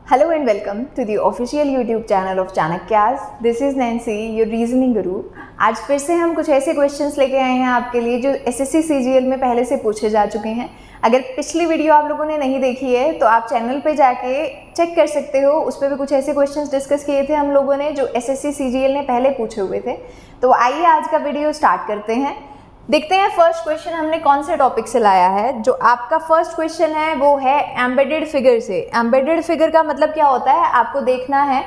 Hello and welcome to the official YouTube channel of चाणक्यास। This is Nancy, your reasoning guru। आज फिर से हम कुछ ऐसे क्वेश्चंस लेके आए हैं आपके लिए जो SSC CGL में पहले से पूछे जा चुके हैं। अगर पिछली वीडियो आप लोगों ने नहीं देखी है तो आप चैनल पे जाके चेक कर सकते हो, उस पर भी कुछ ऐसे क्वेश्चंस डिस्कस किए थे हम लोगों ने जो SSC CGL ने पहले पूछे हुए थे। तो आइए आज का वीडियो स्टार्ट करते हैं। देखते हैं फर्स्ट क्वेश्चन हमने कौन से टॉपिक से लाया है। जो आपका फर्स्ट क्वेश्चन है वो है एम्बेडेड फिगर से। एम्बेडेड फिगर का मतलब क्या होता है, आपको देखना है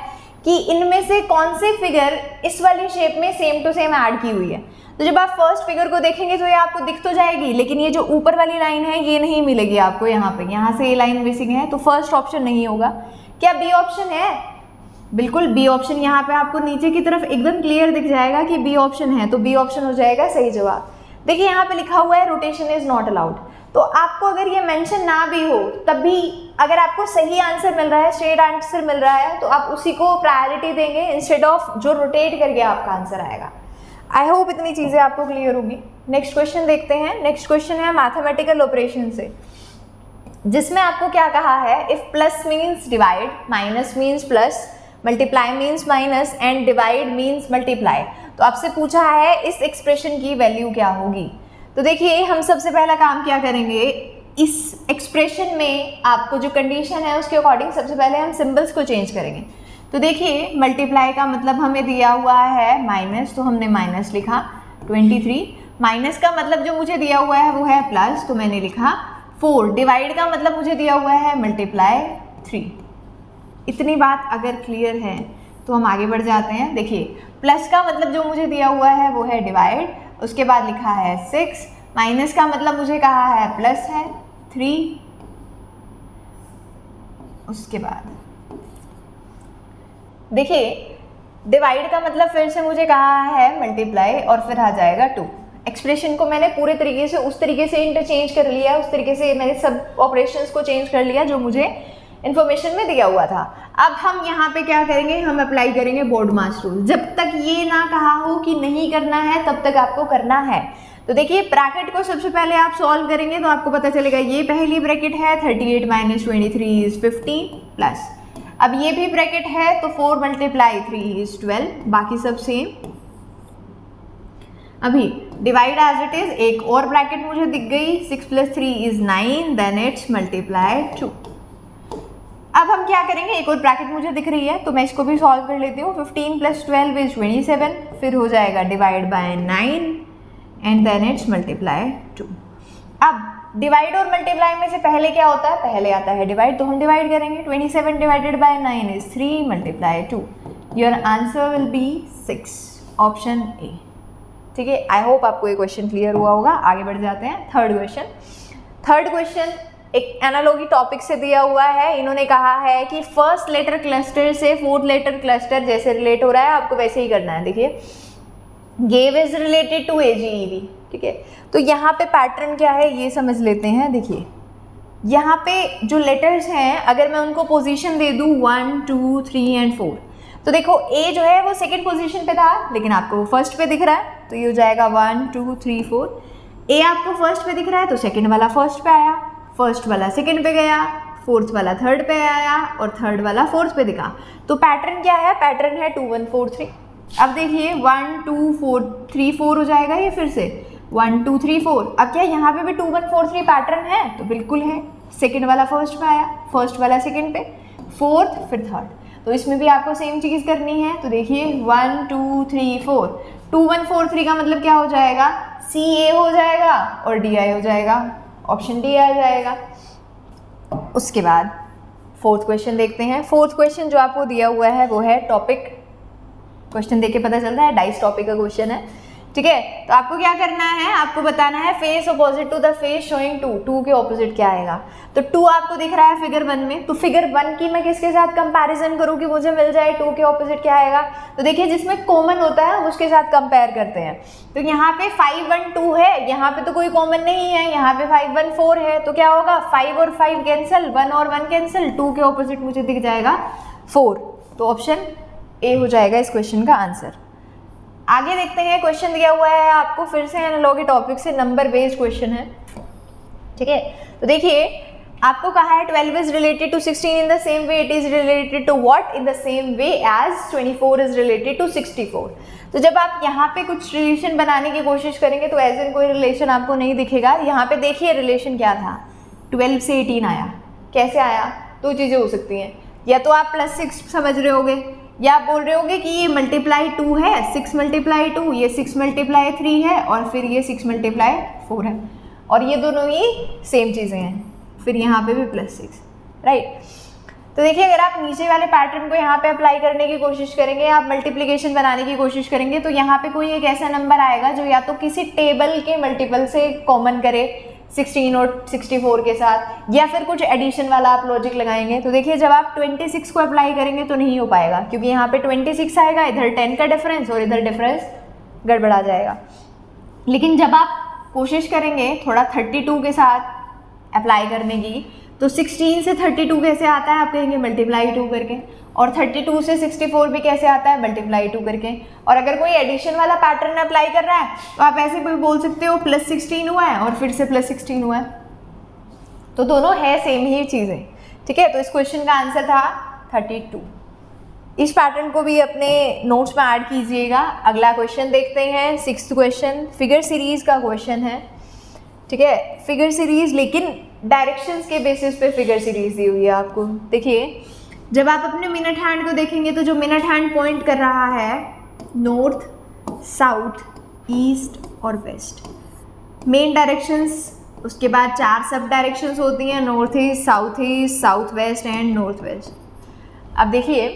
कि इनमें से कौन से फिगर इस वाली शेप में सेम टू सेम ऐड की हुई है। तो जब आप फर्स्ट फिगर को देखेंगे तो ये आपको दिख तो जाएगी, लेकिन ये जो ऊपर वाली लाइन है ये नहीं मिलेगी आपको यहाँ पे। यहाँ से ये लाइन मिसिंग है, तो फर्स्ट ऑप्शन नहीं होगा। क्या बी ऑप्शन है? बिल्कुल बी ऑप्शन। यहाँ पे आपको नीचे की तरफ एकदम क्लियर दिख जाएगा कि बी ऑप्शन है, तो बी ऑप्शन हो जाएगा सही जवाब। देखिए यहाँ पे लिखा हुआ है रोटेशन इज नॉट अलाउड। तो आपको अगर ये मेंशन ना भी हो तब भी अगर आपको सही आंसर मिल रहा है, स्ट्रेट आंसर मिल रहा है, तो आप उसी को प्रायोरिटी देंगे इंस्टेड ऑफ जो रोटेट करके आपका आंसर आएगा। आई होप इतनी चीज़ें आपको क्लियर होगी। नेक्स्ट क्वेश्चन देखते हैं। नेक्स्ट क्वेश्चन है मैथमेटिकल ऑपरेशन से, जिसमें आपको क्या कहा है, if plus means divide, minus means plus, multiply means minus and divide means multiply. तो आपसे पूछा है इस एक्सप्रेशन की वैल्यू क्या होगी। तो देखिए हम सबसे पहला काम क्या करेंगे, इस एक्सप्रेशन में आपको जो कंडीशन है उसके अकॉर्डिंग सबसे पहले हम सिंबल्स को चेंज करेंगे। तो देखिए मल्टीप्लाई का मतलब हमें दिया हुआ है माइनस, तो हमने माइनस लिखा 23। माइनस का मतलब जो मुझे दिया हुआ है वो है प्लस, तो मैंने लिखा 4। डिवाइड का मतलब मुझे दिया हुआ है मल्टीप्लाई 3। इतनी बात अगर क्लियर है तो हम आगे बढ़ जाते हैं। देखिए प्लस का मतलब जो मुझे दिया हुआ है वो है डिवाइड, उसके बाद लिखा है 6। माइनस का मतलब मुझे कहा है प्लस है 3, उसके बाद देखिए डिवाइड का मतलब फिर से मुझे कहा है मल्टीप्लाई और फिर आ जाएगा 2। एक्सप्रेशन को मैंने पूरे तरीके से उस तरीके से इंटरचेंज कर लिया, उस तरीके से मैंने सब ऑपरेशंस को चेंज कर लिया जो मुझे इन्फॉर्मेशन में दिया हुआ था। अब हम यहाँ पे क्या करेंगे, हम अप्लाई करेंगे बोर्डमास रूल। जब तक ये ना कहा हो कि नहीं करना है तब तक आपको करना है। तो देखिए ब्रैकेट को सबसे पहले आप सॉल्व करेंगे तो आपको पता चलेगा ये पहली ब्रैकेट है 38 माइनस 23 इज 15 प्लस, अब ये भी ब्रैकेट है तो 4 मल्टीप्लाई 3 इज 12, बाकी सब सेम। अभी डिवाइड एज इट इज, एक और ब्रैकेट मुझे दिख गई 6 प्लस 3 इज 9, देन इट्स मल्टीप्लाई 2। अब हम क्या करेंगे, एक और ब्रैकेट मुझे दिख रही है तो मैं इसको भी सॉल्व कर लेती हूँ। 15 प्लस 12 इज 27, फिर हो जाएगा divide by 9 and then it's multiply 2। अब डिवाइड और मल्टीप्लाई में से पहले क्या होता है, पहले आता है डिवाइड, तो हम डिवाइड करेंगे। 27 divided by 9 is 3 multiply 2। Your answer will be 6, option A. ठीक है, आई होप आपको ये क्वेश्चन क्लियर हुआ होगा। आगे बढ़ जाते हैं। थर्ड क्वेश्चन एक एनालॉजी टॉपिक से दिया हुआ है। इन्होंने कहा है कि फर्स्ट लेटर क्लस्टर से फोर्थ लेटर क्लस्टर जैसे रिलेट हो रहा है आपको वैसे ही करना है। देखिए gave is related to AGEV, ठीक है। तो यहाँ पे पैटर्न क्या है ये समझ लेते हैं। देखिए यहाँ पे जो लेटर्स हैं अगर मैं उनको पोजीशन दे दूँ 1 2 3 एंड 4, तो देखो A जो है वो सेकेंड पोजीशन पे था लेकिन आपको वो फर्स्ट पे दिख रहा है, तो ये हो जाएगा 1 2 3 4। A आपको फर्स्ट पे दिख रहा है तो सेकेंड वाला फर्स्ट पे आया, फर्स्ट वाला सेकंड पे गया, फोर्थ वाला थर्ड पे आया और थर्ड वाला फोर्थ पे दिखा। तो पैटर्न क्या है, पैटर्न है 2 1 4 3। अब देखिए 1 2 4 3 4 हो जाएगा ये फिर से 1 2 3 4। अब क्या यहाँ पे भी 2 1 4 3 पैटर्न है, तो बिल्कुल है। सेकंड वाला फर्स्ट पे आया, फर्स्ट वाला सेकंड पे, फोर्थ फिर थर्ड, तो इसमें भी आपको सेम चीज़ करनी है। तो देखिए 1 2 3 4, 2 1 4 3 का मतलब क्या हो जाएगा, CA हो जाएगा और DI हो जाएगा, ऑप्शन डी आ जाएगा। उसके बाद फोर्थ क्वेश्चन देखते हैं। फोर्थ क्वेश्चन जो आपको दिया हुआ है वो है टॉपिक। क्वेश्चन देख के पता चल रहा है डाइस टॉपिक का क्वेश्चन है, ठीक है। तो आपको क्या करना है, आपको बताना है face opposite to the face showing 2। 2 के ऑपोजिट क्या आएगा, तो 2 आपको दिख रहा है फिगर 1 में, तो फिगर 1 की मैं किसके साथ कंपैरिजन करूँ कि मुझे मिल जाए 2 के ऑपोजिट क्या आएगा। तो देखिए जिसमें कॉमन होता है उसके साथ कंपेयर करते हैं। तो यहाँ पे 5 1 2 है, यहाँ पे तो कोई कॉमन नहीं है, यहाँ पे 5 1 4 है, तो क्या होगा 5 और 5 कैंसिल, 1 और 1 कैंसिल, 2 के ऑपोजिट मुझे दिख जाएगा 4। तो ऑप्शन ए हो जाएगा इस क्वेश्चन का आंसर। आगे देखते हैं। क्वेश्चन दिया हुआ है आपको फिर से एनालॉजी टॉपिक से, नंबर बेस्ड क्वेश्चन है, ठीक है। तो देखिए आपको कहा है 12 is related to 16 in the same way it is related to what, in the same way as 24 is related to 64। तो जब आप यहाँ पे कुछ रिलेशन बनाने की कोशिश करेंगे तो एज इन कोई रिलेशन आपको नहीं दिखेगा। यहाँ पे देखिए रिलेशन क्या था, 12 से 18 आया। कैसे आया? दो चीज़ें हो सकती हैं, या तो आप +6 समझ रहे होगे, या आप बोल रहे होगे कि ये मल्टीप्लाई 2 है, 6 मल्टीप्लाई 2, ये 6 मल्टीप्लाई 3 है, और फिर ये 6 मल्टीप्लाई 4 है, और ये दोनों ही सेम चीज़ें हैं। फिर यहाँ पे भी +6, राइट। तो देखिए अगर आप नीचे वाले पैटर्न को यहाँ पे अप्लाई करने की कोशिश करेंगे, आप मल्टीप्लिकेशन बनाने की कोशिश करेंगे, तो यहाँ पे कोई एक ऐसा नंबर आएगा जो या तो किसी टेबल के मल्टीपल से कॉमन करे 16 और 64 के साथ, या फिर कुछ एडिशन वाला आप लॉजिक लगाएंगे। तो देखिए जब आप 26 को अप्लाई करेंगे तो नहीं हो पाएगा, क्योंकि यहाँ पे 26 आएगा, इधर 10 का डिफरेंस और इधर डिफरेंस गड़बड़ा जाएगा। लेकिन जब आप कोशिश करेंगे थोड़ा 32 के साथ अप्लाई करने की, तो 16 से 32 कैसे आता है, आप कहेंगे मल्टीप्लाई 2 करके, और 32 से 64 भी कैसे आता है, मल्टीप्लाई 2 करके। और अगर कोई एडिशन वाला पैटर्न अप्लाई कर रहा है तो आप ऐसे भी बोल सकते हो +16 हुआ है और फिर से +16 हुआ है, तो दोनों है सेम ही चीज़ें, ठीक है। तो इस क्वेश्चन का आंसर था 32। इस पैटर्न को भी अपने नोट्स में ऐड कीजिएगा। अगला क्वेश्चन देखते हैं, 6th क्वेश्चन, फिगर सीरीज का क्वेश्चन है, ठीक है। फिगर सीरीज, लेकिन डायरेक्शंस के बेसिस पे फिगर सीरीज दी हुई है आपको। देखिए जब आप अपने मिनट हैंड को देखेंगे तो जो मिनट हैंड पॉइंट कर रहा है नॉर्थ, साउथ, ईस्ट और वेस्ट, मेन डायरेक्शंस। उसके बाद 4 सब डायरेक्शंस होती हैं, north east, south west and north west. अब देखिए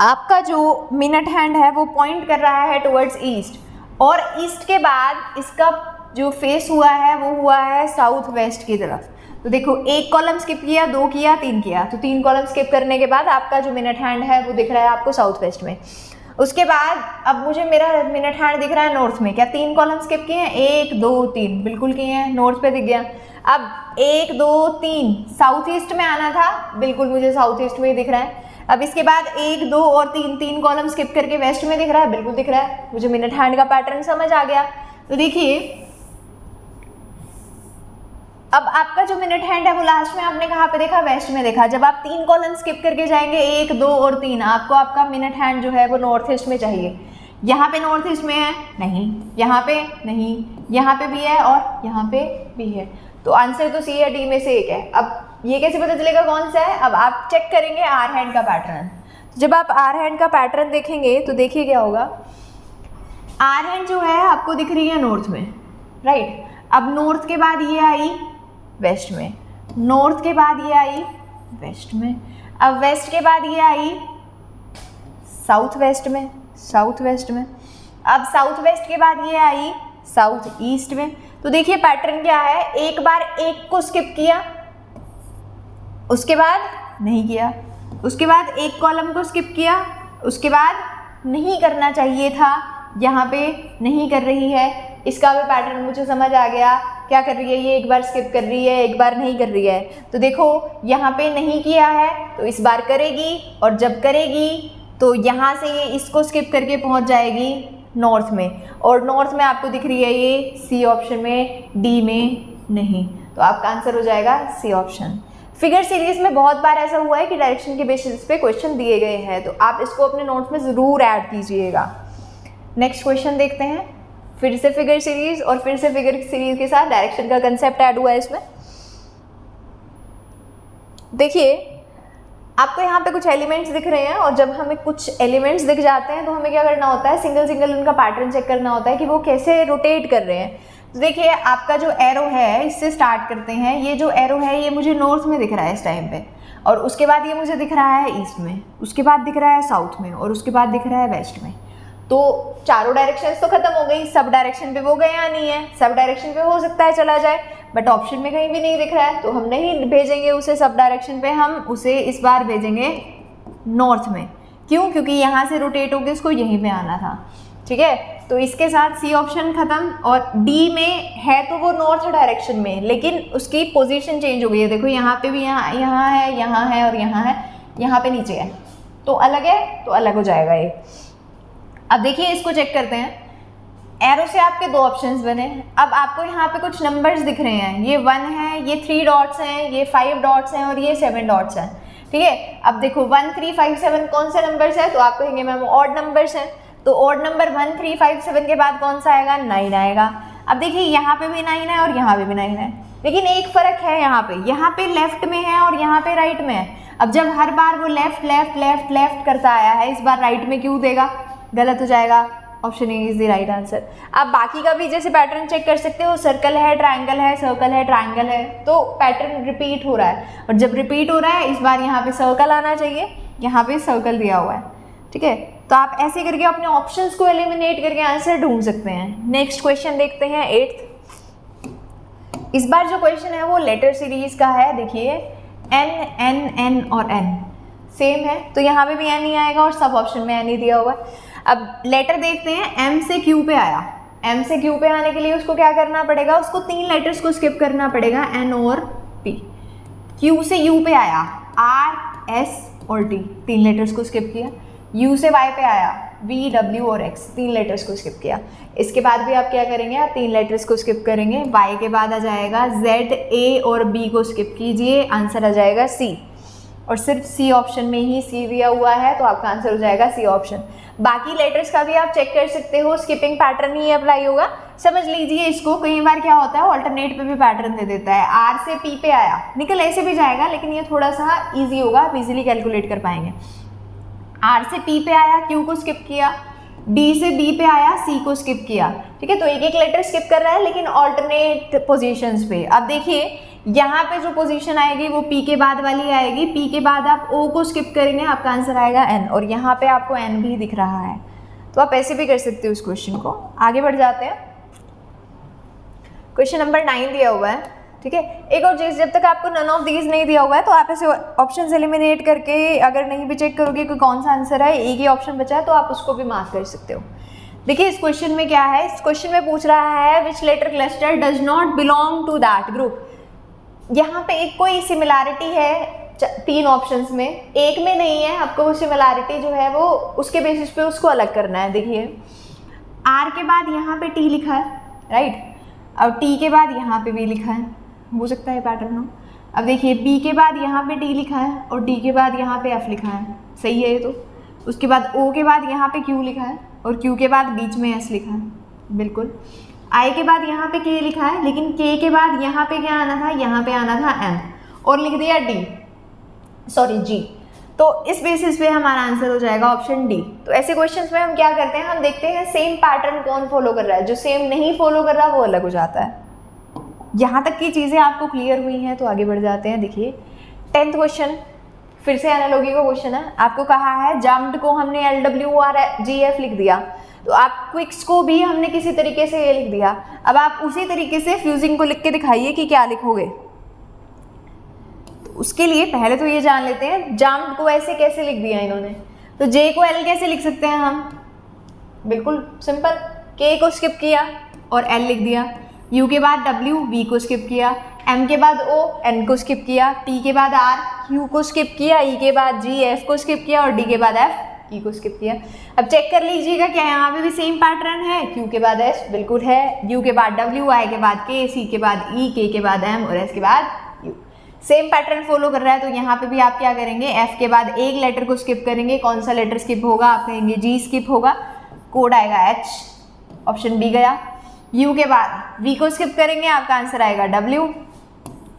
आपका जो मिनट हैंड है वो पॉइंट कर रहा है टुवर्ड्स ईस्ट, और ईस्ट के बाद इसका जो फेस हुआ है वो हुआ है साउथ वेस्ट की तरफ। तो देखो एक कॉलम स्किप किया, 2 किया, 3 किया, तो 3 कॉलम स्किप करने के बाद आपका जो मिनट हैंड है वो दिख रहा है आपको साउथ वेस्ट में। उसके बाद अब मुझे मेरा मिनट हैंड दिख रहा है नॉर्थ में। क्या 3 कॉलम स्किप किए हैं? 1 2 3 बिल्कुल किए हैं, नॉर्थ पे दिख गया। अब 1 2 3 साउथ ईस्ट में आना था, बिल्कुल मुझे साउथ ईस्ट में ही दिख रहा है। अब इसके बाद 1 2 और 3 कॉलम स्किप करके वेस्ट में दिख रहा है, बिल्कुल दिख रहा है, मुझे मिनट हैंड का पैटर्न समझ आ गया। तो देखिए अब आपका जो मिनट हैंड है वो लास्ट में आपने कहाँ पे देखा? वेस्ट में देखा। जब आप 3 कॉलम स्किप करके जाएंगे 1 2 और 3, आपको आपका मिनट हैंड जो है वो नॉर्थ ईस्ट में चाहिए। यहाँ पे नॉर्थ ईस्ट में है नहीं, यहाँ पे नहीं, यहाँ पे भी है और यहाँ पे भी है, तो आंसर तो सी या डी में से एक है। अब ये कैसे पता चलेगा कौन सा है? अब आप चेक करेंगे आर हैंड का पैटर्न। जब आप आर हैंड का पैटर्न देखेंगे तो देखिए क्या होगा। आर हैंड जो है आपको दिख रही है नॉर्थ में, राइट। अब नॉर्थ के बाद ये आई वेस्ट में, नॉर्थ के बाद ये आई वेस्ट में, अब वेस्ट के बाद ये आई साउथ वेस्ट में, साउथ वेस्ट में, अब साउथ वेस्ट के बाद ये आई साउथ ईस्ट में। तो देखिए पैटर्न क्या है, एक बार एक को स्किप किया, उसके बाद नहीं किया, उसके बाद एक कॉलम को स्किप किया, उसके बाद नहीं करना चाहिए था, यहाँ पे नहीं कर रही है। इसका भी पैटर्न मुझे समझ आ गया, क्या कर रही है ये, एक बार स्किप कर रही है, एक बार नहीं कर रही है। तो देखो यहाँ पे नहीं किया है तो इस बार करेगी, और जब करेगी तो यहाँ से ये इसको स्किप करके पहुँच जाएगी नॉर्थ में, और नॉर्थ में आपको दिख रही है ये सी ऑप्शन में, डी में नहीं। तो आपका आंसर हो जाएगा सी ऑप्शन। फिगर सीरीज में बहुत बार ऐसा हुआ है कि डायरेक्शन के बेसिस पे क्वेश्चन दिए गए हैं, तो आप इसको अपने नोट्स में ज़रूर ऐड कीजिएगा। नेक्स्ट क्वेश्चन देखते हैं, फिर से फिगर सीरीज, और फिर से फिगर सीरीज के साथ डायरेक्शन का कंसेप्ट ऐड हुआ है इसमें। देखिए आपको यहाँ पे कुछ एलिमेंट्स दिख रहे हैं, और जब हमें कुछ एलिमेंट्स दिख जाते हैं तो हमें क्या करना होता है, सिंगल सिंगल उनका पैटर्न चेक करना होता है कि वो कैसे रोटेट कर रहे हैं। तो देखिए आपका जो एरो है, इससे स्टार्ट करते हैं। ये जो एरो है ये मुझे नॉर्थ में दिख रहा है इस टाइम पे, और उसके बाद ये मुझे दिख रहा है ईस्ट में, उसके बाद दिख रहा है साउथ में, और उसके बाद दिख रहा है वेस्ट में। तो चारों डायरेक्शंस तो खत्म हो गई, सब डायरेक्शन पे वो गया नहीं है। सब डायरेक्शन पे हो सकता है चला जाए, बट ऑप्शन में कहीं भी नहीं दिख रहा है, तो हम नहीं भेजेंगे उसे सब डायरेक्शन पे, हम उसे इस बार भेजेंगे नॉर्थ में। क्यों? क्योंकि यहाँ से रोटेट होकर उसको यहीं पे आना था, ठीक है। तो इसके साथ सी ऑप्शन खत्म, और डी में है तो वो नॉर्थ डायरेक्शन में, लेकिन उसकी पोजीशन चेंज हो गई है। देखो यहाँ पे भी यहाँ है, यहाँ है और यहाँ है, यहाँ पे नीचे है, तो अलग है, तो अलग हो जाएगा ये। अब देखिए इसको चेक करते हैं। एरो से आपके दो ऑप्शंस बने। अब आपको यहाँ पे कुछ नंबर्स दिख रहे हैं, ये 1 है, ये 3 डॉट्स हैं, ये 5 डॉट्स हैं और ये 7 डॉट्स हैं, ठीक है। अब देखो 1 3 5 7 कौन से नंबर्स हैं, तो आप कहेंगे मैम ऑड नंबर्स हैं, तो ऑड नंबर 1 3 5 7 के बाद कौन सा आएगा, 9 आएगा। अब देखिए यहाँ पे भी 9 है और यहाँ पे भी 9 है, लेकिन एक फ़र्क है, यहाँ पे लेफ्ट में है और यहाँ पे राइट में है। अब जब हर बार वो लेफ्ट लेफ्ट लेफ्ट लेफ्ट करता आया है, इस बार राइट में क्यों देगा, गलत हो जाएगा। Option A is the right answer. आप बाकी का भी जैसे पैटर्न चेक कर सकते हो, सर्कल है, ट्रायंगल है, सर्कल है, ट्रायंगल है, तो पैटर्न रिपीट हो रहा है, और जब रिपीट हो रहा है इस बार यहाँ पे सर्कल आना चाहिए, यहाँ पे सर्कल दिया हुआ है, ठीक है। तो आप ऐसे करके अपने ऑप्शंस को एलिमिनेट करके आंसर ढूंढ सकते हैं। नेक्स्ट क्वेश्चन देखते हैं 8th। इस बार जो क्वेश्चन है वो लेटर सीरीज का है। देखिए एन एन एन और एन सेम है, तो यहाँ पे भी एन ही आएगा और सब ऑप्शन में एन ही दिया हुआ है। अब लेटर देखते हैं, एम से क्यू पे आया, एम से क्यू पे आने के लिए उसको क्या करना पड़ेगा, उसको 3 लेटर्स को स्किप करना पड़ेगा, एन और पी। क्यू से यू पे आया, आर एस और टी, 3 लेटर्स को स्किप किया। यू से वाई पे आया, वी डब्ल्यू और एक्स, 3 लेटर्स को स्किप किया। इसके बाद भी आप क्या करेंगे, आप 3 लेटर्स को स्किप करेंगे। वाई के बाद आ जाएगा जेड, ए और बी को स्किप कीजिए, आंसर आ जाएगा सी, और सिर्फ सी ऑप्शन में ही सी दिया हुआ है, तो आपका आंसर हो जाएगा सी ऑप्शन। बाकी लेटर्स का भी आप चेक कर सकते हो, स्किपिंग पैटर्न ही अप्लाई होगा, समझ लीजिए इसको। कई बार क्या होता है, ऑल्टरनेट पे भी पैटर्न दे देता है। आर से पी पे आया, निकल ऐसे भी जाएगा, लेकिन ये थोड़ा सा इजी होगा, आप इजीली कैलकुलेट कर पाएंगे। आर से पी पे आया, क्यू को स्किप किया, डी से बी पे आया, सी को स्किप किया, ठीक है। तो एक एक लेटर स्किप कर रहा है, लेकिन ऑल्टरनेट पोजीशंस पे। अब देखिए यहाँ पे जो पोजीशन आएगी वो पी के बाद वाली आएगी, पी के बाद आप ओ को स्किप करेंगे, आपका आंसर आएगा एन, और यहाँ पे आपको एन भी दिख रहा है, तो आप ऐसे भी कर सकते हो इस क्वेश्चन को। आगे बढ़ जाते हैं, क्वेश्चन नंबर 9 दिया हुआ है, ठीक है। एक और चीज़, जब तक आपको नन ऑफ दीज नहीं दिया हुआ है तो आप ऐसे ऑप्शन एलिमिनेट करके अगर नहीं भी चेक करोगे कि कौन सा आंसर है, एक ही ऑप्शन बचा है, तो आप उसको भी मार्क कर सकते हो। देखिए इस क्वेश्चन में क्या है, इस क्वेश्चन में पूछ रहा है which letter cluster does not belong to that group. यहाँ पे एक कोई सिमिलैरिटी है 3 ऑप्शंस में, एक में नहीं है, आपको वो सिमिलैरिटी जो है वो उसके बेसिस पे उसको अलग करना है। देखिए आर के बाद यहाँ पे टी लिखा है, राइट, और टी के बाद यहाँ पे भी लिखा है, हो सकता है पैटर्न हो। अब देखिए बी के बाद यहाँ पे टी लिखा है और डी के बाद यहाँ पे एफ लिखा है, सही है ये तो। उसके बाद ओ के बाद यहाँ पे क्यू लिखा है और क्यू के बाद बीच में एस लिखा है, बिल्कुल। आई के बाद यहाँ पे के लिखा है, लेकिन के के बाद यहाँ पे क्या आना था, यहाँ पे आना था एम, और लिख दिया डी, सॉरी जी। तो इस बेसिस पे हमारा आंसर हो जाएगा ऑप्शन डी। तो ऐसे क्वेश्चंस में हम क्या करते हैं, हम देखते हैं सेम पैटर्न कौन फॉलो कर रहा है, जो सेम नहीं फॉलो कर रहा वो अलग हो जाता है। यहाँ तक की चीज़ें आपको क्लियर हुई हैं, तो आगे बढ़ जाते हैं। देखिए 10th क्वेश्चन, फिर से एनालॉजी का क्वेश्चन है। आपको कहा है जम्प्ड को हमने LWRGF लिख दिया, तो आप क्विक्स को भी हमने किसी तरीके से ये लिख दिया। अब आप उसी तरीके से फ्यूजिंग को लिख के दिखाइए कि क्या लिखोगे। तो उसके लिए पहले तो ये जान लेते हैं जम्प्ड को ऐसे कैसे लिख दिया इन्होंने। तो जे को एल कैसे लिख सकते हैं हम, बिल्कुल सिंपल, के को स्किप किया और एल लिख दिया, यू के बाद डब्ल्यू, वी को स्किप किया, एम के बाद ओ, एन को स्किप किया, टी के बाद आर, क्यू को स्किप किया, ई के बाद जी, एफ को स्किप किया और डी के बाद एफ, ई को स्किप किया। अब चेक कर लीजिएगा क्या यहाँ पे भी सेम पैटर्न है, क्यू के बाद एस, बिल्कुल है, यू के बाद डब्ल्यू, आई के बाद के, सी के बाद ई, के बाद एम और एस के बाद यू। सेम पैटर्न फॉलो कर रहा है, तो यहाँ पे भी आप क्या करेंगे, एफ के बाद एक लेटर को स्किप करेंगे। कौन सा लेटर स्किप होगा, आप कहेंगे जी स्किप होगा, कोड आएगा एच, ऑप्शन बी गया। यू के बाद वी को स्किप करेंगे, आपका आंसर आएगा डब्ल्यू,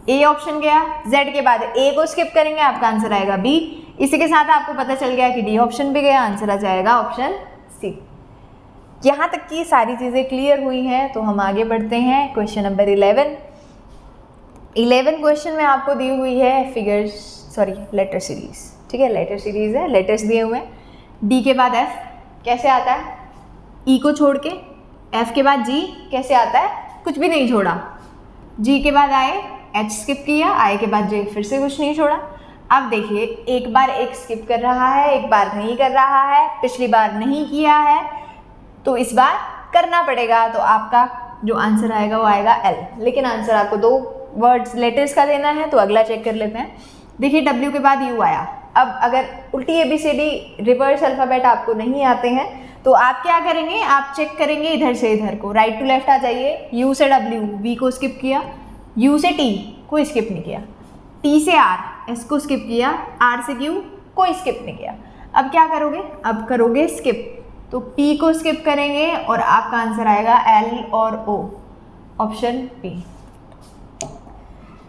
ए ऑप्शन गया। जेड के बाद ए को स्किप करेंगे, आपका आंसर आएगा बी। इसी के साथ आपको पता चल गया कि डी ऑप्शन भी गया, आंसर आ जाएगा ऑप्शन सी। यहाँ तक की सारी चीज़ें क्लियर हुई हैं, तो हम आगे बढ़ते हैं क्वेश्चन नंबर 11 क्वेश्चन में आपको दी हुई है फिगर्स, सॉरी लेटर सीरीज, ठीक है, लेटर सीरीज है, लेटर्स दिए हुए हैं। डी के बाद एफ कैसे आता है, ई को छोड़ के, एफ के बाद जी कैसे आता है, कुछ भी नहीं छोड़ा, जी के बाद आए, एच स्किप किया, आई के बाद जे, फिर से कुछ नहीं छोड़ा। अब देखिए एक बार एक स्किप कर रहा है, एक बार नहीं कर रहा है, पिछली बार नहीं किया है, तो इस बार करना पड़ेगा, तो आपका जो आंसर आएगा वो आएगा एल। लेकिन आंसर आपको 2 वर्ड्स लेटर्स का देना है, तो अगला चेक कर लेते हैं। देखिए डब्ल्यू के बाद यू आया। अब अगर उल्टी ABCD रिवर्स अल्फ़ाबेट आपको नहीं आते हैं तो आप क्या करेंगे, आप चेक करेंगे इधर से इधर को, राइट टू लेफ्ट आ जाइए। यू से डब्ल्यू, वी को स्किप किया, यू से टी कोई स्किप नहीं किया, टी से आर, एस को स्किप किया, आर से क्यू कोई स्किप नहीं किया। अब क्या करोगे, अब करोगे स्किप, तो पी को स्किप करेंगे और आपका आंसर आएगा एल और ओ, ऑप्शन बी।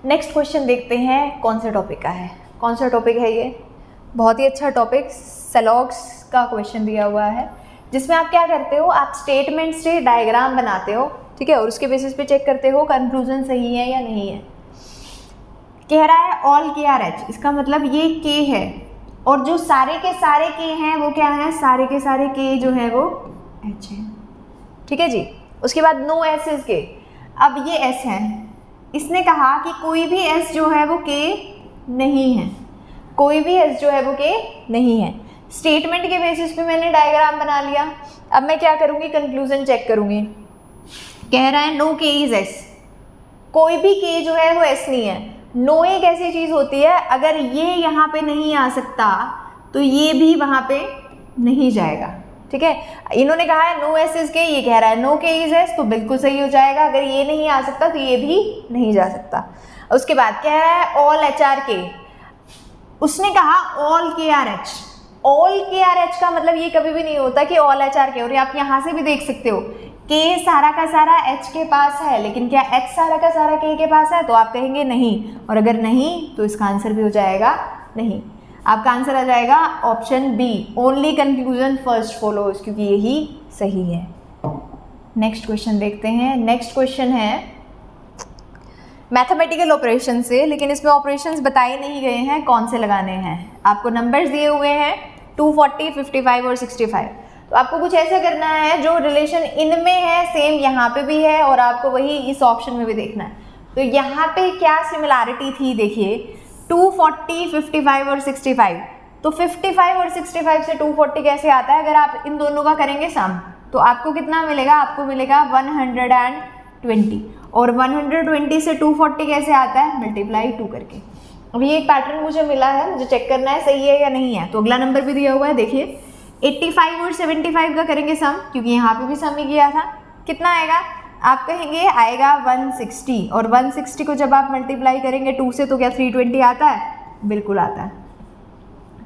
नेक्स्ट क्वेश्चन देखते हैं कौन से टॉपिक का है। कौन सा टॉपिक है ये, बहुत ही अच्छा टॉपिक, सेलॉग्स का क्वेश्चन दिया हुआ है, जिसमें आप क्या करते हो, आप स्टेटमेंट से डायग्राम बनाते हो, ठीक है, और उसके बेसिस पे चेक करते हो कंक्लूजन सही है या नहीं है। कह रहा है ऑल के आर एच, इसका मतलब ये के है, और जो सारे के सारे के हैं वो क्या है, सारे के सारे के जो है वो एच है, ठीक है जी। उसके बाद नो एस इज के, अब ये एस है, इसने कहा कि कोई भी एस जो है वो के नहीं है, कोई भी एस जो है वो के नहीं है। स्टेटमेंट के बेसिस पे मैंने डायग्राम बना लिया, अब मैं क्या करूँगी, कंक्लूजन चेक करूँगी। कह रहा है नो के इज एस, कोई भी के जो है वो एस नहीं है। नो एक ऐसी चीज़ होती है, अगर ये यहाँ पे नहीं आ सकता तो ये भी वहाँ पे नहीं जाएगा, ठीक है। इन्होंने कहा है नो एस इज के, ये कह रहा है नो के इज एस, तो बिल्कुल सही हो जाएगा। अगर ये नहीं आ सकता तो ये भी नहीं जा सकता। उसके बाद कह रहा है ऑल एच आर के, उसने कहा ऑल के आर एच, ऑल के आर एच का मतलब ये कभी भी नहीं होता कि ऑल एच आर के, और आप यहाँ से भी देख सकते हो के सारा का सारा एच के पास है, लेकिन क्या एच सारा का सारा के पास है, तो आप कहेंगे नहीं, और अगर नहीं तो इसका आंसर भी हो जाएगा नहीं। आपका आंसर आ जाएगा option B, only conclusion first follows, क्योंकि यही सही है। नेक्स्ट क्वेश्चन देखते हैं। नेक्स्ट क्वेश्चन है मैथमेटिकल ऑपरेशन से, लेकिन इसमें ऑपरेशंस बताए नहीं गए हैं कौन से लगाने हैं। आपको नंबर्स दिए हुए हैं 240, 55 और 65, तो आपको कुछ ऐसा करना है जो रिलेशन इनमें है सेम यहाँ पे भी है, और आपको वही इस ऑप्शन में भी देखना है। तो यहाँ पे क्या सिमिलैरिटी थी, देखिए 240, 55 और 65, तो 55 और 65 से 240 कैसे आता है, अगर आप इन दोनों का करेंगे सम, तो आपको कितना मिलेगा, आपको मिलेगा 120, और 120 से 240 कैसे आता है, मल्टीप्लाई 2 करके। अब ये एक पैटर्न मुझे मिला है, मुझे चेक करना है सही है या नहीं है। तो अगला नंबर भी दिया हुआ है, देखिए 85 और 75 का करेंगे सम, क्योंकि यहाँ पे भी सम ही किया था। कितना आएगा, आप कहेंगे आएगा 160, और 160 को जब आप मल्टीप्लाई करेंगे 2 से, तो क्या 320 आता है, बिल्कुल आता है,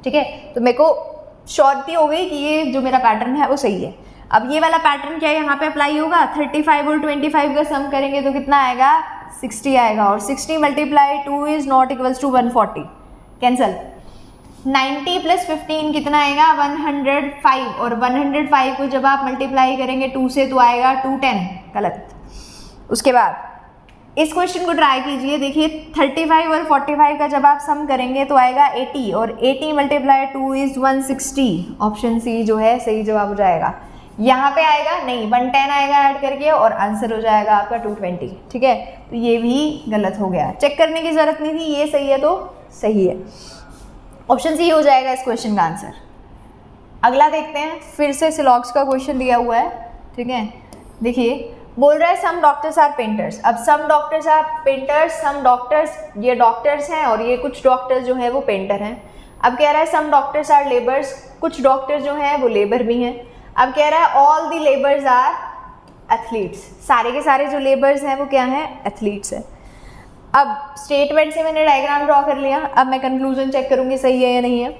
ठीक है। तो मेरे को श्योरिटी हो गई कि ये जो मेरा पैटर्न है वो सही है। अब ये वाला पैटर्न क्या यहाँ पे अप्लाई होगा, 35 और 25 का सम करेंगे तो कितना आएगा, 60 आएगा, और 60 multiply 2 is not equals to 140, cancel. 90 plus 15 कितना आएगा, 105, और 105 को जब आप मल्टीप्लाई करेंगे 2 से तो आएगा 210, गलत। उसके बाद इस क्वेश्चन को ट्राई कीजिए, देखिए 35 और 45 का जब आप सम करेंगे तो आएगा 80, और 80 मल्टीप्लाई 2 इज 160, ऑप्शन सी जो है सही जवाब हो जाएगा। यहाँ पे आएगा नहीं, 110 आएगा ऐड करके, और आंसर हो जाएगा आपका 220, ठीक है। तो ये भी गलत हो गया, चेक करने की जरूरत नहीं थी, ये सही है तो सही है, ऑप्शन सी हो जाएगा इस क्वेश्चन का आंसर। अगला देखते हैं, फिर से सिलॉग्स का क्वेश्चन दिया हुआ है, ठीक है। देखिए बोल रहा है सम डॉक्टर्स आर पेंटर्स। अब some doctors are painters, some doctors ये डॉक्टर्स हैं, और ये कुछ डॉक्टर्स जो है वो पेंटर हैं। अब कह रहा है सम डॉक्टर्स आर लेबर्स, कुछ डॉक्टर्स जो हैं वो लेबर भी हैं। अब कह रहा है all the labours are athletes, सारे के सारे जो लेबर्स हैं वो क्या हैं, एथलीट्स हैं। अब स्टेटमेंट से मैंने डायग्राम ड्रॉ कर लिया, अब मैं कंक्लूजन चेक करूंगी सही है या नहीं है।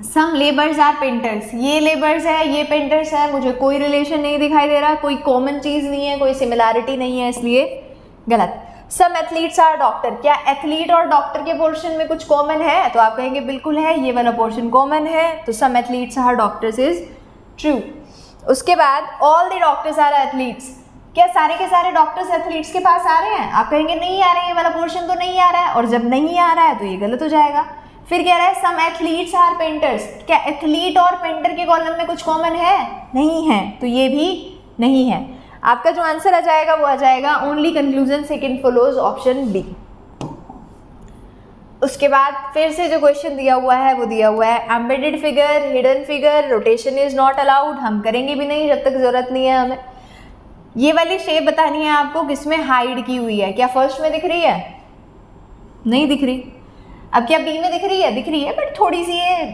सम लेबर्स आर पेंटर्स, ये लेबर्स है ये पेंटर्स है, मुझे कोई रिलेशन नहीं दिखाई दे रहा, कोई कॉमन चीज़ नहीं है, कोई सिमिलैरिटी नहीं है, इसलिए गलत। सम एथलीट्स आर डॉक्टर, क्या एथलीट और डॉक्टर के पोर्शन में कुछ कॉमन है, तो आप कहेंगे बिल्कुल है, ये वाला पोर्शन कॉमन है, तो some athletes are doctors is true. उसके बाद all the doctors are athletes, क्या सारे के सारे डॉक्टर्स एथलीट्स के पास आ रहे हैं, आप कहेंगे नहीं आ रहे हैं, ये वाला पोर्शन तो नहीं आ रहा है, और जब नहीं आ रहा है तो ये गलत हो जाएगा। फिर कह रहा है सम एथलीट्स आर पेंटर्स, क्या एथलीट और पेंटर के कॉलम में कुछ कॉमन है, नहीं है, तो ये भी नहीं है। आपका जो आंसर आ जाएगा वो आ जाएगा only conclusion second follows, option B. उसके बाद फिर से जो क्वेश्चन दिया हुआ है वो दिया हुआ है embedded figure, hidden figure, rotation is not allowed, हम करेंगे भी नहीं जब तक जरूरत नहीं है हमें। ये वाली शेप बतानी है आपको किसमें हाइड की हुई है, क्या फर्स्ट में दिख रही है, नहीं दिख रही। अब क्या बी में दिख रही है, दिख रही है, बट थोड़ी सी ये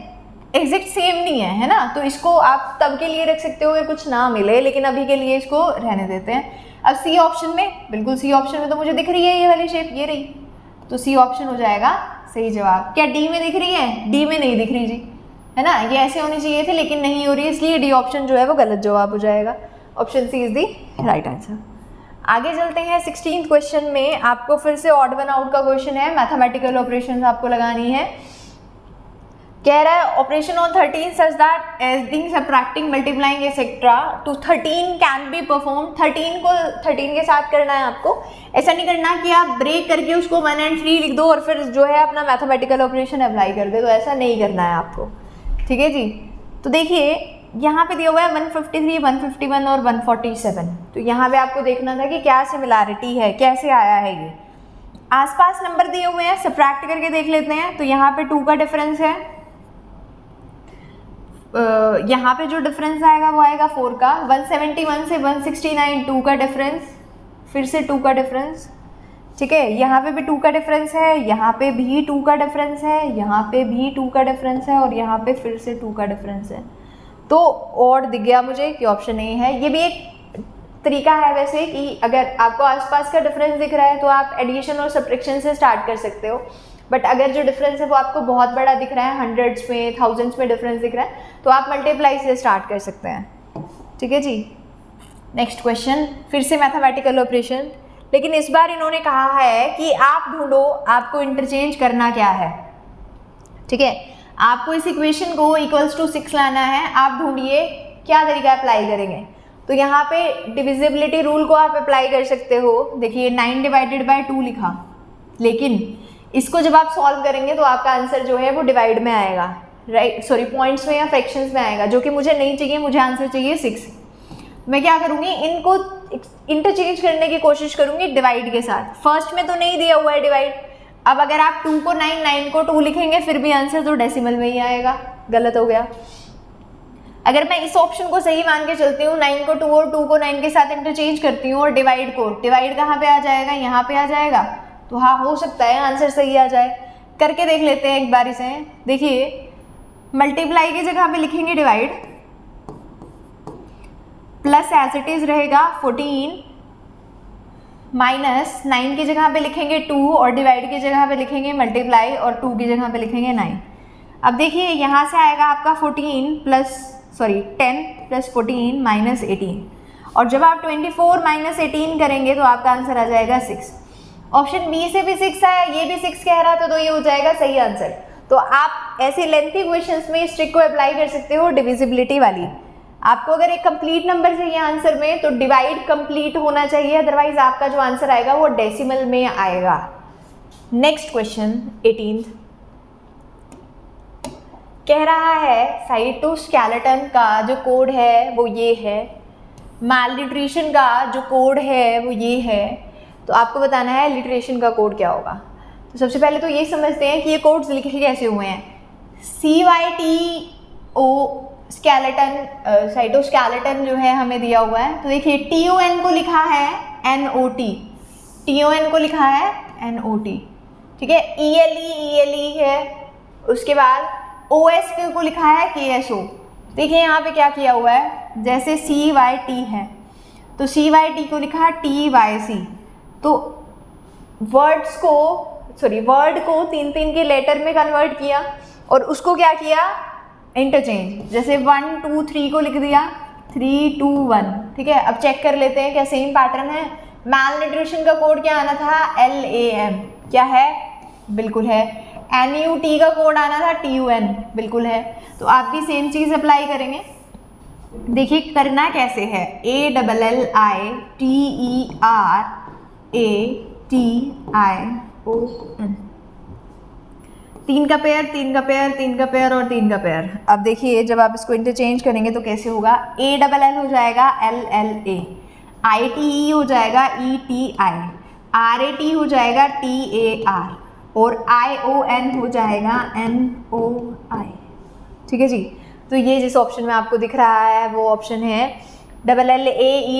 एग्जैक्ट सेम नहीं है ना, तो इसको आप तब के लिए रख सकते हो अगर कुछ ना मिले, लेकिन अभी के लिए इसको रहने देते हैं। अब सी ऑप्शन में, बिल्कुल सी ऑप्शन में तो मुझे दिख रही है ये वाली शेप, ये रही, तो सी ऑप्शन हो जाएगा सही जवाब। क्या डी में दिख रही है? डी में नहीं दिख रही जी, है ना, ये ऐसे होनी चाहिए थी लेकिन नहीं हो रही है, इसलिए डी ऑप्शन जो है वो गलत जवाब हो जाएगा। Option C is the right answer. आगे चलते हैं 16th क्वेश्चन में। आपको फिर से ऑड वन आउट का क्वेश्चन है, मैथमेटिकल ऑपरेशंस आपको लगानी है। कह रहा है operation on 13 such that adding subtracting multiplying etcetera to 13 can be perform. 13 को 13 के साथ करना है आपको, ऐसा नहीं करना कि आप ब्रेक करके उसको 1 and 3 लिख दो और फिर जो है अपना मैथमेटिकल ऑपरेशन अप्लाई कर दे, तो ऐसा नहीं करना है आपको, ठीक है जी। तो देखिए यहाँ पे दिया हुआ है 153, 151 और 147, तो यहाँ पे आपको देखना था कि क्या सिमिलैरिटी है, कैसे आया है ये। आसपास नंबर दिए हुए हैं, सबट्रैक्ट करके देख लेते हैं। तो यहाँ पे 2 का डिफरेंस है, यहाँ पे जो डिफरेंस आएगा वो आएगा 4 का। 171 से 169 2 का डिफरेंस, फिर से 2 का डिफरेंस, ठीक है। यहाँ पे भी 2 का डिफरेंस है, यहाँ पे भी 2 का डिफरेंस है, यहाँ पे भी 2 का डिफरेंस है और यहाँ पे फिर से 2 का डिफरेंस है। तो और दिख गया मुझे कि ऑप्शन ए है। ये भी एक तरीका है वैसे कि अगर आपको आसपास का डिफरेंस दिख रहा है तो आप एडिशन और सब्ट्रैक्शन से स्टार्ट कर सकते हो, बट अगर जो डिफरेंस है वो आपको बहुत बड़ा दिख रहा है, हंड्रेड्स में, थाउजेंड्स में डिफरेंस दिख रहा है, तो आप मल्टीप्लाई से स्टार्ट कर सकते हैं, ठीक है जी। नेक्स्ट क्वेश्चन, फिर से मैथमेटिकल ऑपरेशन, लेकिन इस बार इन्होंने कहा है कि आप ढूंढो आपको इंटरचेंज करना क्या है, ठीक है। आपको इस इक्वेशन को इक्वल्स टू 6 लाना है, आप ढूंढिए क्या तरीका अप्लाई करेंगे। तो यहाँ पे डिविजिबिलिटी रूल को आप अप्लाई कर सकते हो। देखिए 9 डिवाइडेड बाय 2 लिखा, लेकिन इसको जब आप सॉल्व करेंगे तो आपका आंसर जो है वो डिवाइड में आएगा, राइट, सॉरी पॉइंट्स में या फ्रैक्शंस में आएगा, जो कि मुझे नहीं चाहिए, मुझे आंसर चाहिए 6। मैं क्या करूँगी, इनको इंटरचेंज करने की कोशिश करूँगी डिवाइड के साथ। फर्स्ट में तो नहीं दिया हुआ है डिवाइड, अब अगर आप 2 को 9, 9 को 2 लिखेंगे फिर भी आंसर तो डेसिमल में ही आएगा, गलत हो गया। अगर मैं इस ऑप्शन को सही मान के चलती हूँ, 9 को 2 और 2 को 9 के साथ इंटरचेंज करती हूँ और डिवाइड कहाँ पे आ जाएगा, यहाँ पे आ जाएगा, तो हाँ हो सकता है आंसर सही आ जाए। करके देख लेते हैं एक बार इसे। देखिए मल्टीप्लाई की जगह पे लिखेंगे divide, plus as it is रहेगा 14, माइनस 9 की जगह पे लिखेंगे 2 और डिवाइड की जगह पे लिखेंगे मल्टीप्लाई और 2 की जगह पे लिखेंगे 9। अब देखिए यहाँ से आएगा आपका 10 प्लस 14 माइनस 18, और जब आप 24 माइनस 18 करेंगे तो आपका आंसर आ जाएगा 6। ऑप्शन बी से भी 6 है, ये भी 6 कह रहा था, तो ये हो जाएगा सही आंसर। तो आप ऐसे लेंथी क्वेश्चंस में इस ट्रिक को अप्लाई कर सकते हो, डिविजिबिलिटी वाली। आपको अगर एक कंप्लीट नंबर चाहिए आंसर में तो डिवाइड कंप्लीट होना चाहिए, अदरवाइज आपका जो आंसर आएगा वो डेसिमल में आएगा। नेक्स्ट क्वेश्चन 18 कह रहा है साइटोस्केलेटन का जो कोड है वो ये है, मैलन्यूट्रिशन का जो कोड है वो ये है। तो आपको बताना है लिटरेशन का कोड क्या होगा। तो सबसे पहले तो ये समझते हैं कि ये कोड्स लिखे कैसे हुए हैं। CYTO स्केलेटन, साइटोस्केलेटन जो है हमें दिया हुआ है, तो देखिए TON को लिखा है NOT, TON को लिखा है NOT, ठीक है। ELE है, उसके बाद OS को लिखा है KSO। देखिए यहाँ पे क्या किया हुआ है, जैसे CYT है तो CYT को लिखा है TYC, तो वर्ड को 3 के लेटर में कन्वर्ट किया और उसको क्या किया, इंटरचेंज। जैसे 1 2 3 को लिख दिया 3 2 1, ठीक है। अब चेक कर लेते हैं क्या सेम पैटर्न है। मैलन्यूट्रिशन का कोड क्या आना था, LAM, क्या है, बिल्कुल है। NUT का कोड आना था TUN, बिल्कुल है। तो आप भी सेम चीज़ अप्लाई करेंगे। देखिए करना कैसे है, ALLITERATION, 3 का पेयर, 3 का पेयर, 3 का पेयर और 3 का पेयर। अब देखिए जब आप इसको इंटरचेंज करेंगे तो कैसे होगा, ALL हो जाएगा LLA, ITE हो जाएगा ETI, RAT हो जाएगा TAR और ION हो जाएगा NOI, ठीक है जी। तो ये जिस ऑप्शन में आपको दिख रहा है वो ऑप्शन है LLAETITARNOI,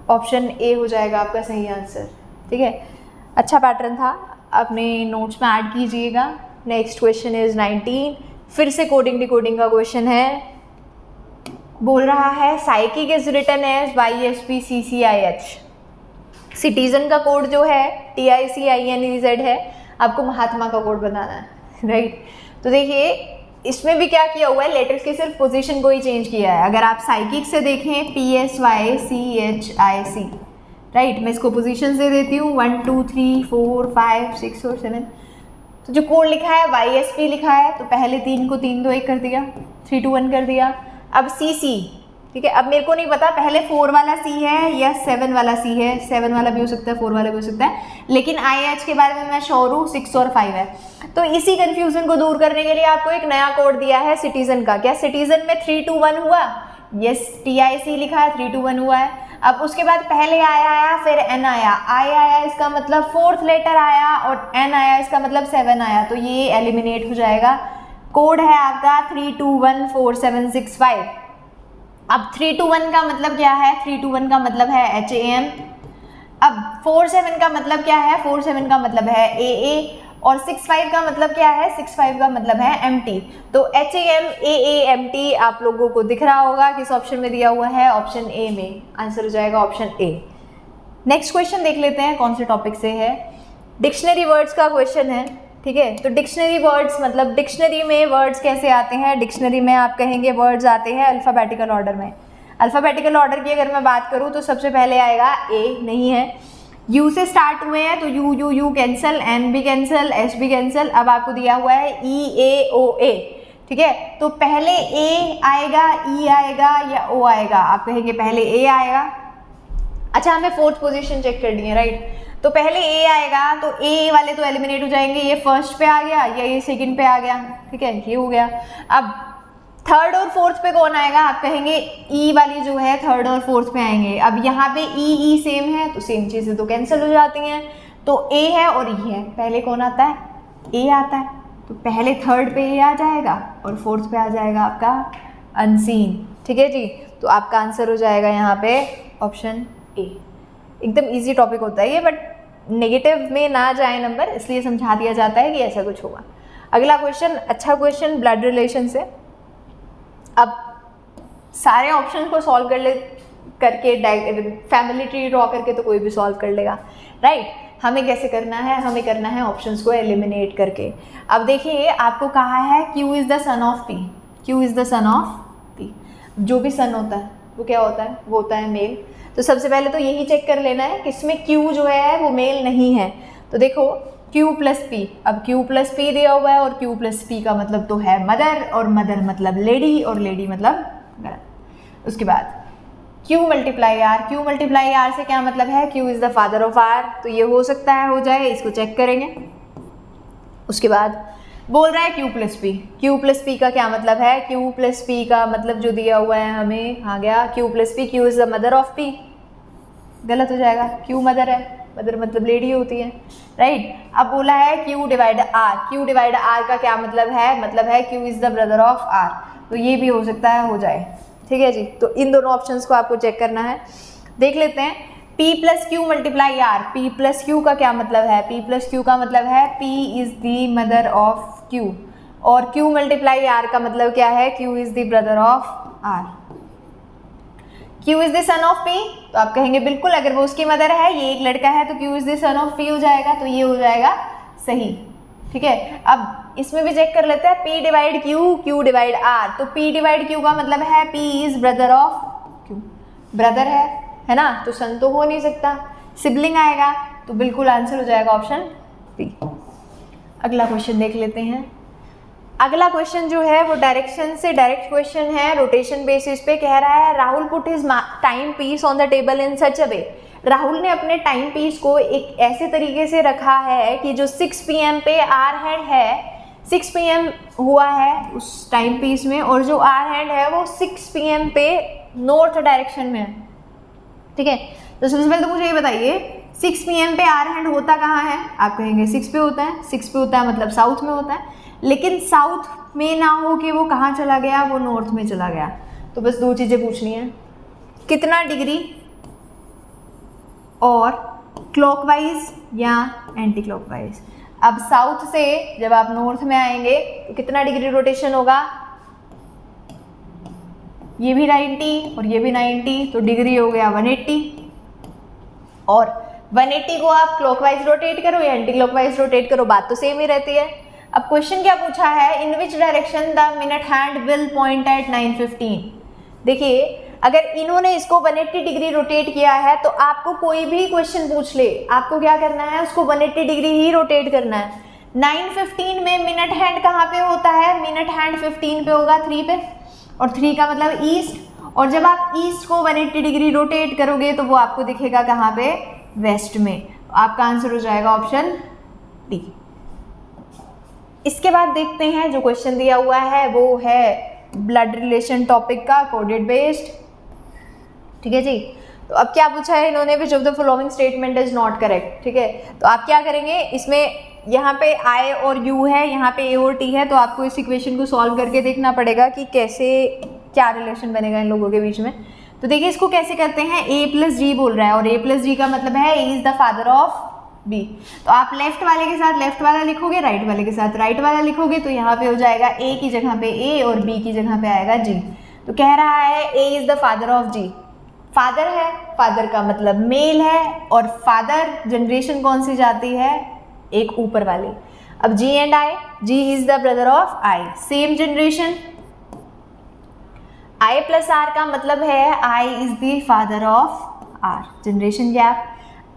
ऑप्शन ए हो जाएगा आपका सही आंसर, ठीक है। अच्छा पैटर्न था, अपने नोट्स में ऐड कीजिएगा। नेक्स्ट क्वेश्चन इज 19, फिर से कोडिंग डिकोडिंग का क्वेश्चन है। बोल रहा है psychic is written as YSPCCIH। Citizen का कोड जो है TICINEZ है, आपको महात्मा का कोड बनाना है, राइट। तो देखिए इसमें भी क्या किया हुआ है, लेटर्स की सिर्फ पोजीशन को ही चेंज किया है। अगर आप साइकिक से देखें PSYCHIC, राइट, मैं इसको पोजीशन दे देती हूँ 1 2 3 4 5 6 और 7। तो जो कोड लिखा है YSP लिखा है, तो पहले 3 को 3 2 1 कर दिया, 3 2 1 कर दिया। अब CC, ठीक है, अब मेरे को नहीं पता पहले 4 वाला C है या 7 वाला C है, 7 वाला भी हो सकता है, 4 वाला भी हो सकता है, लेकिन IH के बारे में मैं श्योर हूँ 6 और 5 है। तो इसी कंफ्यूजन को दूर करने के लिए आपको एक नया कोड दिया है सिटीजन का। क्या सिटीजन में 3 2 1 हुआ? यस, TIC लिखा है, 3 2 1 हुआ है। अब उसके बाद पहले I आया, फिर N आया, I आया इसका मतलब 4th लेटर आया, और N आया इसका मतलब 7 आया, तो ये एलिमिनेट हो जाएगा। कोड है आपका 3 2 1 4 7 6 5। अब 3 2 1 का मतलब क्या है? 3 2 1 का मतलब है HAM। अब 4 7 का मतलब क्या है? 4 7 का मतलब है AA, और 6 5 का मतलब क्या है? 6 5 का मतलब है MT। तो HAM AA MT आप लोगों को दिख रहा होगा किस ऑप्शन में दिया हुआ है? ऑप्शन A में। आंसर हो जाएगा ऑप्शन A। नेक्स्ट क्वेश्चन देख लेते हैं कौन से टॉपिक से है। डिक्शनरी वर्ड्स का क्वेश्चन है, ठीक है। तो डिक्शनरी वर्ड्स मतलब डिक्शनरी में वर्ड्स कैसे आते हैं? डिक्शनरी में आप कहेंगे वर्ड्स आते हैं अल्फ़ाबेटिकल ऑर्डर में। अल्फ़ाबेटिकल ऑर्डर की अगर मैं बात करूँ तो सबसे पहले आएगा A, नहीं है। U से स्टार्ट हुए हैं तो U कैंसिल, N भी कैंसिल, S भी कैंसिल। अब आपको दिया हुआ है EAOA, ठीक है। तो पहले A आएगा, E आएगा या O आएगा? आप कहेंगे पहले A आएगा। अच्छा, हमें 4th पोजीशन चेक करनी है, राइट। तो पहले A आएगा, तो A वाले तो एलिमिनेट हो जाएंगे, ये फर्स्ट पे आ गया या ये सेकंड पे आ गया, ठीक है, ये हो गया। अब 3rd और 4th पे कौन आएगा? आप कहेंगे E वाली जो है 3rd और 4th पे आएंगे। अब यहाँ पे E सेम है, तो सेम चीज़ें तो कैंसिल हो जाती हैं। तो A है और E है, पहले कौन आता है? A आता है, तो पहले 3rd पे A आ जाएगा और 4th पे आ जाएगा आपका अनसीन, ठीक है जी। तो आपका आंसर हो जाएगा यहाँ पे ऑप्शन A। एकदम इजी टॉपिक होता है ये, बट नेगेटिव में ना जाए नंबर, इसलिए समझा दिया जाता है कि ऐसा कुछ होगा। अगला क्वेश्चन, अच्छा क्वेश्चन, ब्लड रिलेशन से। अब सारे ऑप्शन को सॉल्व करके फैमिली ट्री ड्रॉ करके तो कोई भी सॉल्व कर लेगा, राइट। हमें कैसे करना है? हमें करना है ऑप्शंस को एलिमिनेट करके। अब देखिए आपको कहा है Q is the son of P। Q is the son of P। जो भी सन होता है वो क्या होता है? वो होता है मेल। तो सबसे पहले तो यही चेक कर लेना है कि इसमें Q जो है वो मेल नहीं है। तो देखो Q प्लस P, अब Q प्लस P दिया हुआ है और Q प्लस P का मतलब तो है मदर, और मदर मतलब लेडी, और लेडी मतलब गलत। उसके बाद Q multiply R। Q multiply R से क्या मतलब है? Q is the father of R। तो ये हो सकता है हो जाए, इसको चेक करेंगे। उसके बाद बोल रहा है Q plus P। Q plus P का क्या मतलब है? Q प्लस P का मतलब जो दिया हुआ है हमें आ गया Q plus P, Q is the mother of P। गलत हो जाएगा, Q मदर है, मदर मतलब लेडी होती है, राइट। अब बोला है Q divide R। Q divide R का क्या मतलब है? मतलब है Q is the brother of R। तो ये भी हो सकता है हो जाए, ठीक है जी। तो इन दोनों ऑप्शंस को आपको चेक करना है। देख लेते हैं P plus Q multiply R। P plus Q का क्या मतलब है? P प्लस Q का मतलब है P is the mother of Q, और Q मल्टीप्लाई R का मतलब क्या है? Q is the brother of R। Q is the son of P, तो आप कहेंगे बिल्कुल, अगर वो उसकी मदर है, ये एक लड़का है, तो Q is the son of P हो जाएगा, तो ये हो जाएगा सही, ठीक है। अब इसमें भी चेक कर लेते हैं P divide Q, Q divide R। तो P डिवाइड Q का मतलब है P is brother of Q, brother है ना, तो सन तो हो नहीं सकता, सिबलिंग आएगा, तो बिल्कुल आंसर हो जाएगा ऑप्शन B। अगला क्वेश्चन देख लेते हैं। अगला क्वेश्चन जो है वो डायरेक्शन से डायरेक्ट क्वेश्चन है, रोटेशन बेसिस पे। कह रहा है Rahul put his time piece on the table in such a way. Rahul ने अपने टाइम पीस को एक ऐसे तरीके से रखा है कि जो 6 PM पे आर हैंड है, 6 PM हुआ है उस टाइम पीस में, और जो आर हैंड है वो 6 PM पे नॉर्थ डायरेक्शन में है, ठीक है। तो सबसे पहले तो मुझे ये बताइए 6 PM पे आर हैंड होता कहाँ है? आप कहेंगे 6 पे होता है। 6 पे होता है मतलब साउथ में होता है, लेकिन साउथ में ना हो कि वो कहाँ चला गया, वो नॉर्थ में चला गया। तो बस दो चीज़ें पूछनी है, कितना डिग्री और क्लॉकवाइज या एंटी क्लॉकवाइज। अब साउथ से जब आप नॉर्थ में आएंगे तो कितना डिग्री रोटेशन होगा, ये भी 90 और ये भी 90, तो डिग्री हो गया 180। और 180 को आप क्लॉकवाइज रोटेट करो या एंटी क्लॉकवाइज रोटेट करो, बात तो सेम ही रहती है। अब क्वेश्चन क्या पूछा है, in which direction the minute hand will point at 9:15। देखिए अगर इन्होंने इसको 180 डिग्री रोटेट किया है तो आपको कोई भी क्वेश्चन पूछ ले, आपको क्या करना है, उसको 180 डिग्री ही रोटेट करना है। 9:15 में मिनट हैंड कहाँ पे होता है, मिनट हैंड 15 पे होगा, 3 पे, और 3 का मतलब ईस्ट, और जब आप ईस्ट को 180 डिग्री रोटेट करोगे तो वो आपको दिखेगा कहाँ पे, वेस्ट में। तो आपका आंसर हो जाएगा ऑप्शन डी। इसके बाद देखते हैं जो क्वेश्चन दिया हुआ है वो है ब्लड रिलेशन टॉपिक का, कोडेड बेस्ड, ठीक है जी। तो अब क्या पूछा है इन्होंने, which of the following statement is not correct, ठीक है। तो आप क्या करेंगे, इसमें यहाँ पे आई और यू है, यहाँ पे ए और टी है, तो आपको इस इक्वेशन को सॉल्व करके देखना पड़ेगा कि कैसे क्या रिलेशन बनेगा इन लोगों के बीच में। तो देखिए इसको कैसे करते हैं, ए प्लस जी बोल रहा है और ए प्लस जी का मतलब है A is the father of B. तो आप लेफ्ट वाले के साथ लेफ्ट वाला लिखोगे, राइट वाले के साथ राइट वाला लिखोगे, तो यहाँ पे हो जाएगा ए की जगह पे ए और बी की जगह पे आएगा जी। तो कह रहा है A is the father of G, father है, फादर का मतलब मेल है, और फादर जनरेशन कौन सी जाती है, एक ऊपर वाली। अब G and I, G is the brother of I, same generation. I plus R का मतलब है I is the father of R, generation gap.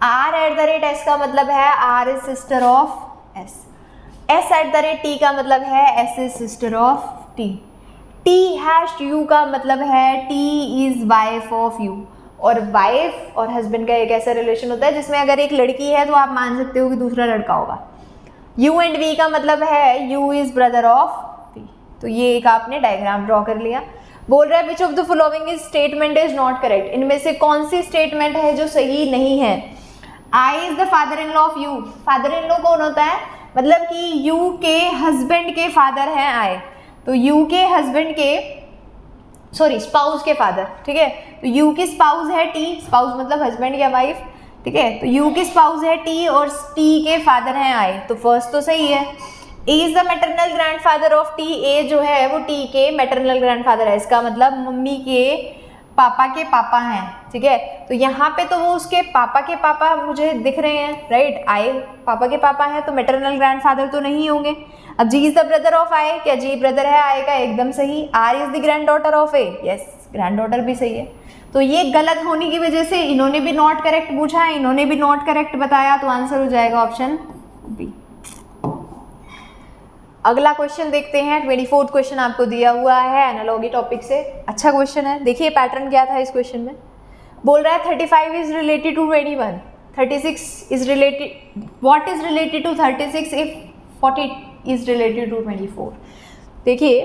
R at the rate S का मतलब है R is sister of S. S at the rate T का मतलब है S is sister of T. T hash U का मतलब है T is wife of U. और वाइफ और हस्बैंड का एक ऐसा रिलेशन होता है जिसमें अगर एक लड़की है तो आप मान सकते हो कि दूसरा लड़का होगा। यू एंड वी का मतलब है U is brother of V. तो ये एक आपने डायग्राम ड्रॉ कर लिया। बोल रहा है which of the following is statement is not correct, इनमें से कौन सी स्टेटमेंट है जो सही नहीं है। I is the father in law of U, father in law कौन होता है, मतलब कि यू के हस्बैंड के फादर हैं आई, तो यू के हस्बैंड के सॉरी स्पाउस के फादर, ठीक है। तो यू की स्पाउस है टी, स्पाउस मतलब हस्बैंड या वाइफ, ठीक है। तो यू की स्पाउस है टी और टी के फादर हैं आई, तो फर्स्ट तो सही है। A is the maternal grandfather of T, A जो है वो टी के मैटरनल ग्रैंडफादर है, इसका मतलब मम्मी के पापा के पापा हैं, ठीक है। तो यहाँ पे तो वो उसके पापा के पापा मुझे दिख रहे हैं, राइट। आई पापा के पापा हैं तो मैटरनल ग्रैंडफादर तो नहीं होंगे। अब G is the brother of I, क्या जी ब्रदर है आई का, एकदम सही। R is the granddaughter of A, yes granddaughter भी सही है। तो ये गलत होने की वजह से इन्होंने भी नॉट करेक्ट पूछा है, इन्होंने भी नॉट करेक्ट बताया, तो आंसर हो जाएगा ऑप्शन बी। अगला क्वेश्चन देखते हैं, 24th क्वेश्चन आपको दिया हुआ है एनालॉगी टॉपिक से। अच्छा क्वेश्चन है, देखिए पैटर्न क्या था इस क्वेश्चन में। बोल रहा है 35 is related to 21, 36 is related, what is related to 36 if 40 is related to 24। देखिए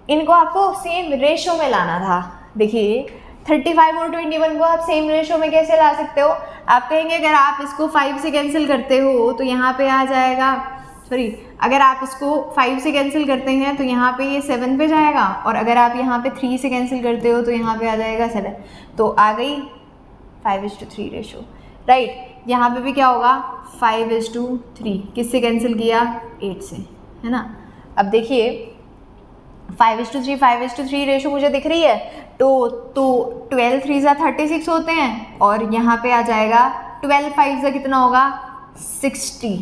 इनको आपको सेम रेशो में लाना था। देखिए 35 और 21 को आप सेम रेशो में कैसे ला सकते हो, आप कहेंगे अगर आप इसको 5 से कैंसिल करते हो तो यहाँ पे आ जाएगा, सॉरी अगर आप इसको 5 से कैंसिल करते हैं तो यहाँ पे ये 7 पे जाएगा, और अगर आप यहाँ पे 3 से कैंसिल करते हो तो यहाँ पे आ जाएगा 7। तो आ गई 5:3 रेशो, राइट। यहाँ पे भी क्या होगा 5:3, किससे कैंसिल किया 8 से, है ना। अब देखिए 5:3 5:3 रेशो मुझे दिख रही है, तो 12 3 जा 36 होते हैं, और यहाँ पे आ जाएगा 12 5 जा कितना होगा 60,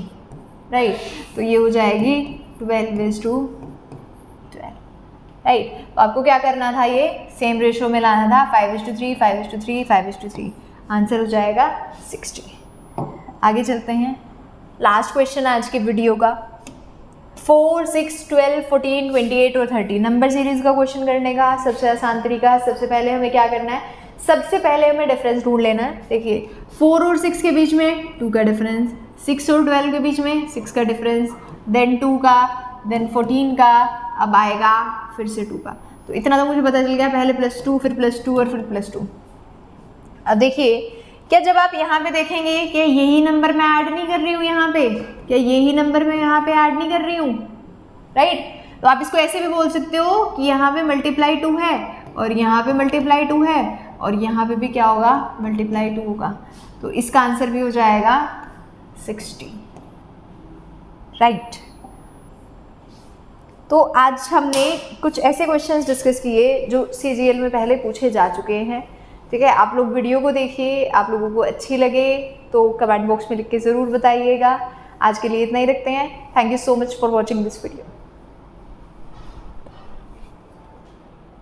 राइट। तो ये हो जाएगी 12:12, राइट। तो आपको क्या करना था, ये सेम रेशो में लाना था, 5:3 5:3 5:3, आंसर हो जाएगा 60। आगे चलते हैं, लास्ट क्वेश्चन आज के वीडियो का। 4 6 12 14 28 और 30 नंबर सीरीज का क्वेश्चन करने का सबसे आसान तरीका, सबसे पहले हमें क्या करना है, सबसे पहले हमें डिफरेंस ढूंढ लेना है। देखिए 4 और 6 के बीच में 2 का डिफरेंस, 6 और 12 के बीच में 6 का डिफरेंस, देन 2 का, देन 14 का, अब आएगा फिर से 2 का। तो इतना तो मुझे पता चल गया, पहले +2 फिर +2 और फिर +2। अब देखिए क्या जब आप यहाँ पे देखेंगे कि यही नंबर मैं ऐड नहीं कर रही हूँ यहाँ पे, क्या यही नंबर मैं यहाँ पे ऐड नहीं कर रही हूँ, राइट। तो आप इसको ऐसे भी बोल सकते हो कि यहाँ पे मल्टीप्लाई 2 है और यहाँ पे मल्टीप्लाई 2 है और यहाँ पे भी क्या होगा मल्टीप्लाई 2 होगा। तो इसका आंसर भी हो जाएगा 60। राइट। तो आज हमने कुछ ऐसे क्वेश्चंस डिस्कस किए जो CGL में पहले पूछे जा चुके हैं। ठीक है, आप लोग वीडियो को देखिए, आप लोगों को अच्छी लगे तो कमेंट बॉक्स में लिख के ज़रूर बताइएगा। आज के लिए इतना ही रखते हैं। Thank you so much for watching this video.